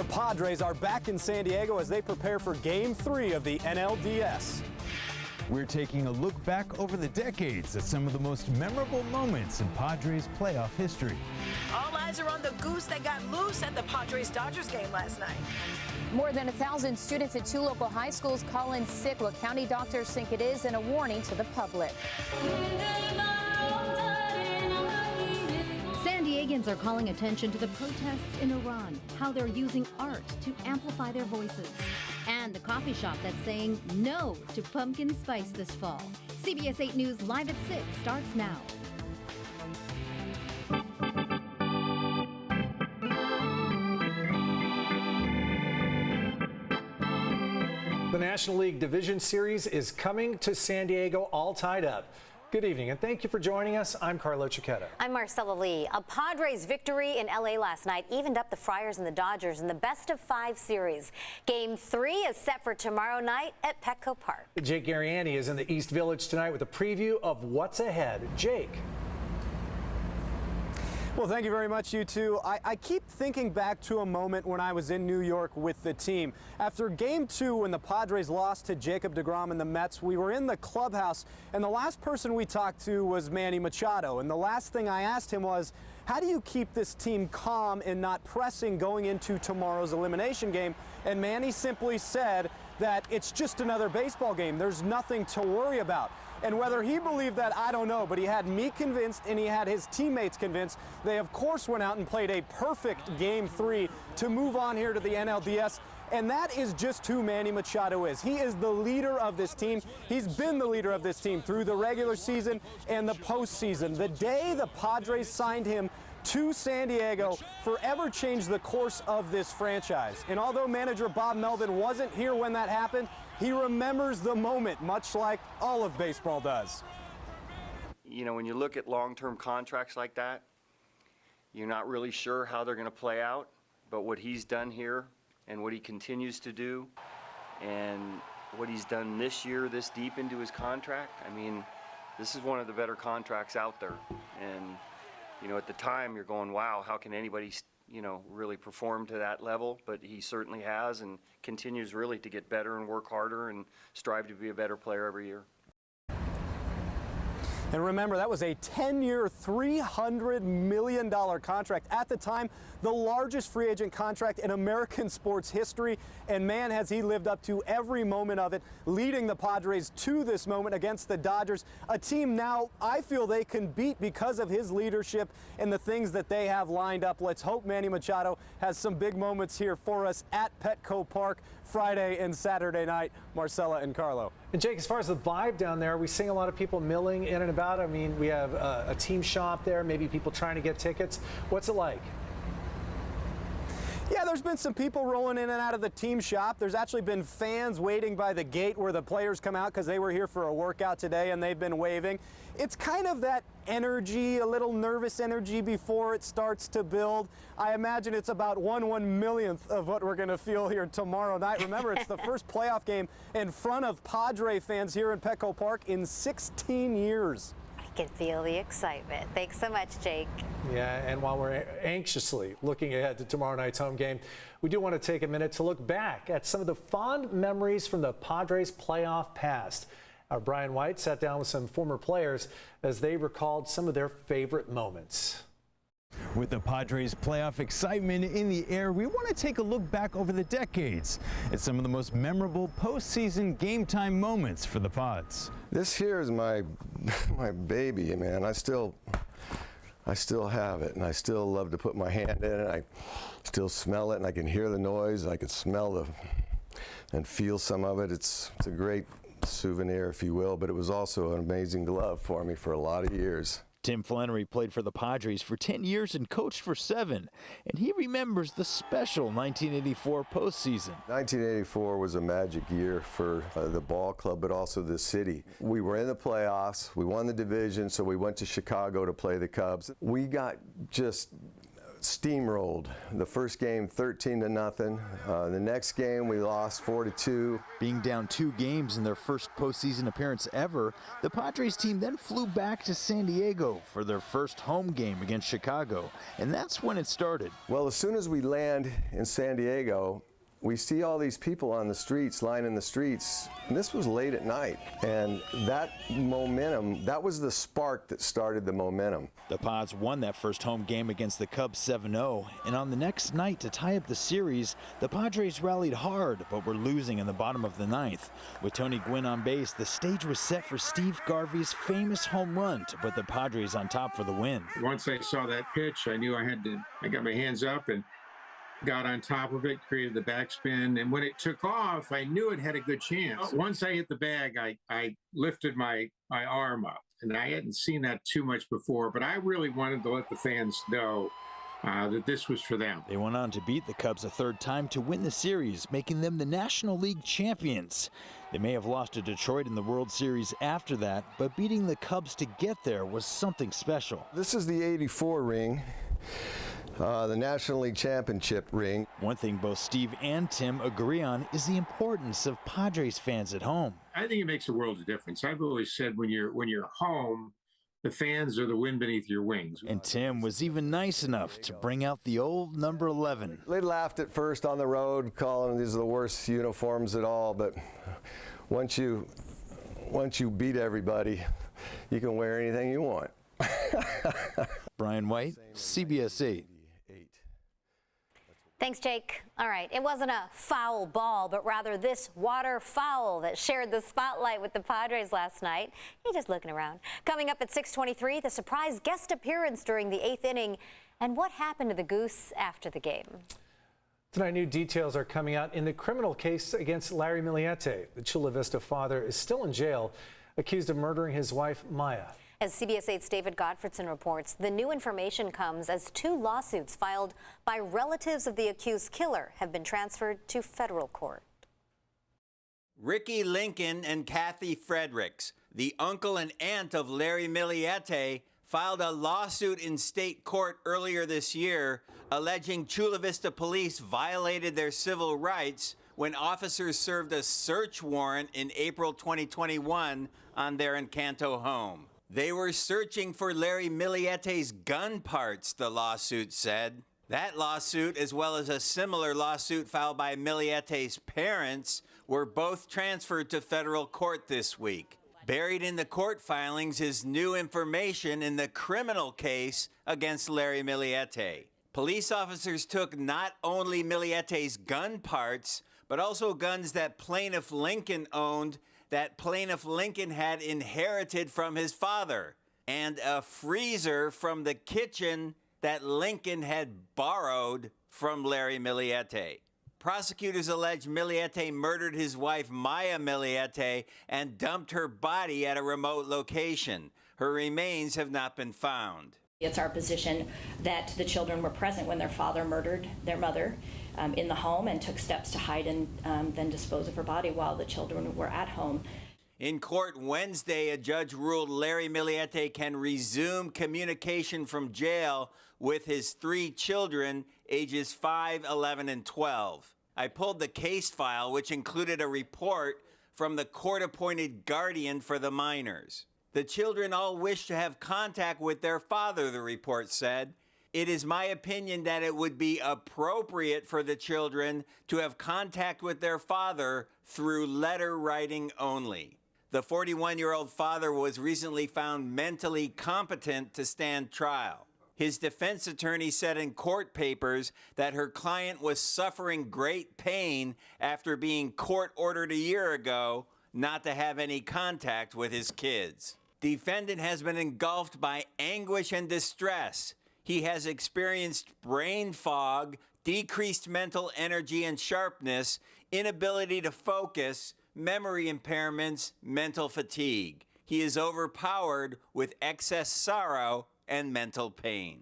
The Padres are back in San Diego as they prepare for Game 3 of the NLDS. We're taking a look back over the decades at some of the most memorable moments in Padres playoff history. All eyes are on the goose that got loose at the Padres-Dodgers game last night. More than 1,000 students at 2 local high schools call in sick what county doctors think it is, and a warning to the public. San Diegans are calling attention to the protests in Iran, how they're using art to amplify their voices, and the coffee shop that's saying no to pumpkin spice this fall. CBS 8 News Live at 6 starts now. The National League Division Series is coming to San Diego, all tied up. Good evening, and thank you for joining us. I'm Carlo Cicchetto. I'm Marcella Lee. A Padres victory in LA last night evened up the Friars and the Dodgers in the best-of-5 series. Game 3 is set for tomorrow night at Petco Park. Jake Garriani is in the East Village tonight with a preview of what's ahead. Jake. Well, thank you very much, you two. I keep thinking back to a moment when I was in New York with the team. After Game 2, when the Padres lost to Jacob deGrom and the Mets, we were in the clubhouse, and the last person we talked to was Manny Machado. And the last thing I asked him was, how do you keep this team calm and not pressing going into tomorrow's elimination game? And Manny simply said that it's just another baseball game. There's nothing to worry about. And whether he believed that, I don't know, but he had me convinced and he had his teammates convinced. They, of course, went out and played a perfect Game 3 to move on here to the NLDS. And that is just who Manny Machado is. He is the leader of this team. He's been the leader of this team through the regular season and the postseason. The day the Padres signed him to San Diego forever changed the course of this franchise. And although manager Bob Melvin wasn't here when that happened, he remembers the moment, much like all of baseball does. You know, when you look at long-term contracts like that, you're not really sure how they're going to play out. But what he's done here and what he continues to do and what he's done this year, this deep into his contract, I mean, this is one of the better contracts out there. And, you know, at the time you're going, wow, how can anybody, you know, really perform to that level? But he certainly has and continues really to get better and work harder and strive to be a better player every year. And remember, that was a 10-year, $300 million contract. At the time, the largest free agent contract in American sports history. And man, has he lived up to every moment of it, leading the Padres to this moment against the Dodgers. A team now I feel they can beat because of his leadership and the things that they have lined up. Let's hope Manny Machado has some big moments here for us at Petco Park Friday and Saturday night. Marcella and Carlo. And Jake, as far as the vibe down there, we seeing a lot of people milling in and about. I mean, we have a team shop there, maybe people trying to get tickets. What's it like? Yeah, there's been some people rolling in and out of the team shop. There's actually been fans waiting by the gate where the players come out because they were here for a workout today and they've been waving. It's kind of that energy, a little nervous energy before it starts to build. I imagine it's about 1/1,000,000th of what we're going to feel here tomorrow night. Remember, it's the first playoff game in front of Padre fans here in Petco Park in 16 years. I can feel the excitement. Thanks so much, Jake. Yeah, and while we're anxiously looking ahead to tomorrow night's home game, we do want to take a minute to look back at some of the fond memories from the Padres playoff past. Our Brian White sat down with some former players as they recalled some of their favorite moments. With the Padres playoff excitement in the air, we want to take a look back over the decades at some of the most memorable postseason game time moments for the Pods. This here is my baby, man. I still have it, and I still love to put my hand in it. I still smell it, and I can hear the noise. I can smell and feel some of it. It's a great souvenir, if you will, but it was also an amazing glove for me for a lot of years. Tim Flannery played for the Padres for 10 years and coached for 7, and he remembers the special 1984 postseason. 1984 was a magic year for the ball club, but also the city. We were in the playoffs, we won the division, so we went to Chicago to play the Cubs. We got just steamrolled. The first game 13-0. The next game we lost 4-2. Being down 2 games in their first postseason appearance ever, the Padres team then flew back to San Diego for their first home game against Chicago, and that's when it started. Well, as soon as we land in San Diego, we see all these people on the streets, lining the streets, and this was late at night. And that momentum, that was the spark that started the momentum. The Pods won that first home game against the Cubs 7-0, and on the next night to tie up the series, the Padres rallied hard, but were losing in the bottom of the 9th. With Tony Gwynn on base, the stage was set for Steve Garvey's famous home run to put the Padres on top for the win. Once I saw that pitch, I knew I got my hands up and got on top of it, created the backspin, and when it took off, I knew it had a good chance. Once I hit the bag, I lifted my arm up, and I hadn't seen that too much before, but I really wanted to let the fans know that this was for them. They went on to beat the Cubs a third time to win the series, making them the National League champions. They may have lost to Detroit in the World Series after that, but beating the Cubs to get there was something special. This is the '84 ring. The National League Championship ring. One thing both Steve and Tim agree on is the importance of Padres fans at home. I think it makes a world of difference. I've always said when you're home, the fans are the wind beneath your wings. And Tim was even nice enough to bring out the old number 11. They laughed at first on the road, calling these are the worst uniforms at all, but once you beat everybody, you can wear anything you want. Brian White, CBS 8. Thanks, Jake. All right, it wasn't a foul ball, but rather this waterfowl that shared the spotlight with the Padres last night. You're just looking around. Coming up at 6:23, the surprise guest appearance during the 8th inning and what happened to the Goose after the game. Tonight, new details are coming out in the criminal case against Larry Miliete. The Chula Vista father is still in jail, accused of murdering his wife, Maya. As CBS 8's David Gottfredson reports, the new information comes as 2 lawsuits filed by relatives of the accused killer have been transferred to federal court. Ricky Lincoln and Kathy Fredericks, the uncle and aunt of Larry Miliete, filed a lawsuit in state court earlier this year alleging Chula Vista police violated their civil rights when officers served a search warrant in April 2021 on their Encanto home. They were searching for Larry Miliete's gun parts, the lawsuit said. That lawsuit, as well as a similar lawsuit filed by Miliete's parents, were both transferred to federal court this week. Buried in the court filings is new information in the criminal case against Larry Miliete. Police officers took not only Miliete's gun parts, but also guns that plaintiff Lincoln owned that plaintiff Lincoln had inherited from his father, and a freezer from the kitchen that Lincoln had borrowed from Larry Miliete. Prosecutors allege Miliete murdered his wife Maya Miliete and dumped her body at a remote location. Her remains have not been found. It's our position that the children were present when their father murdered their mother in the home and took steps to hide and then dispose of her body while the children were at home. In court Wednesday, a judge ruled Larry Miliete can resume communication from jail with his 3 children, ages 5, 11, and 12. I pulled the case file, which included a report from the court-appointed guardian for the minors. The children all wish to have contact with their father, the report said. It is my opinion that it would be appropriate for the children to have contact with their father through letter writing only. The 41-year-old father was recently found mentally competent to stand trial. His defense attorney said in court papers that her client was suffering great pain after being court-ordered a year ago not to have any contact with his kids. Defendant has been engulfed by anguish and distress. He has experienced brain fog, decreased mental energy and sharpness, inability to focus, memory impairments, mental fatigue. He is overpowered with excess sorrow and mental pain.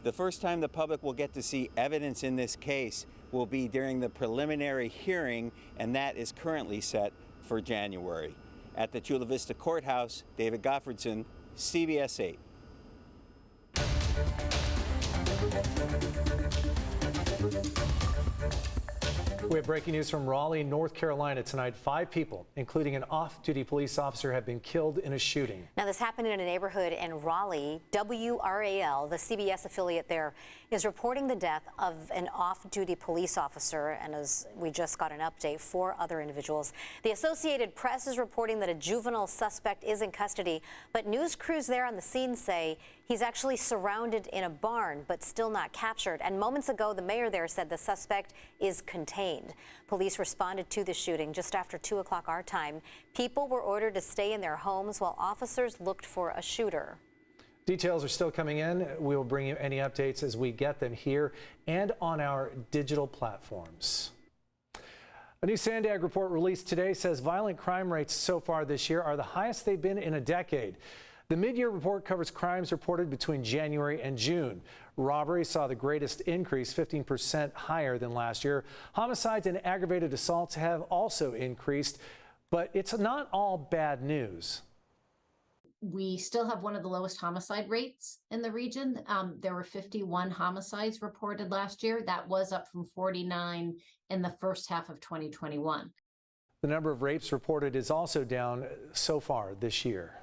The first time the public will get to see evidence in this case will be during the preliminary hearing, and that is currently set for January. At the Chula Vista Courthouse, David Gottfredson, CBS 8. We have breaking news from Raleigh, North Carolina tonight. 5 people, including an off-duty police officer, have been killed in a shooting. Now, this happened in a neighborhood in Raleigh. WRAL, the CBS affiliate there, is reporting the death of an off-duty police officer. And as we just got an update, 4 other individuals. The Associated Press is reporting that a juvenile suspect is in custody, but news crews there on the scene say he's actually surrounded in a barn, but still not captured. And moments ago, the mayor there said the suspect is contained. Police responded to the shooting just after 2 o'clock our time. People were ordered to stay in their homes while officers looked for a shooter. Details are still coming in. We will bring you any updates as we get them here and on our digital platforms. A new Sandag report released today says violent crime rates so far this year are the highest they've been in a decade. The mid-year report covers crimes reported between January and June. Robbery saw the greatest increase, 15% higher than last year. Homicides and aggravated assaults have also increased, but it's not all bad news. We still have one of the lowest homicide rates in the region. There were 51 homicides reported last year. That was up from 49 in the first half of 2021. The number of rapes reported is also down so far this year.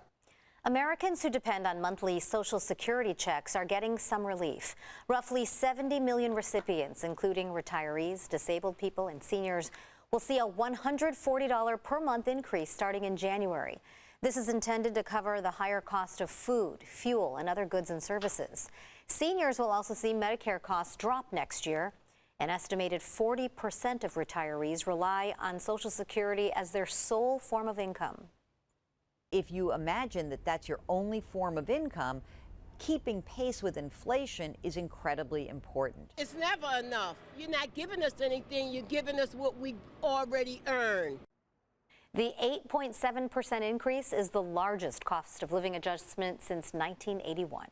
Americans who depend on monthly Social Security checks are getting some relief. Roughly 70 million recipients, including retirees, disabled people, and seniors, will see a $140 per month increase starting in January. This is intended to cover the higher cost of food, fuel, and other goods and services. Seniors will also see Medicare costs drop next year. An estimated 40% of retirees rely on Social Security as their sole form of income. If you imagine that that's your only form of income, keeping pace with inflation is incredibly important. It's never enough. You're not giving us anything. You're giving us what we already earn. The 8.7% increase is the largest cost of living adjustment since 1981.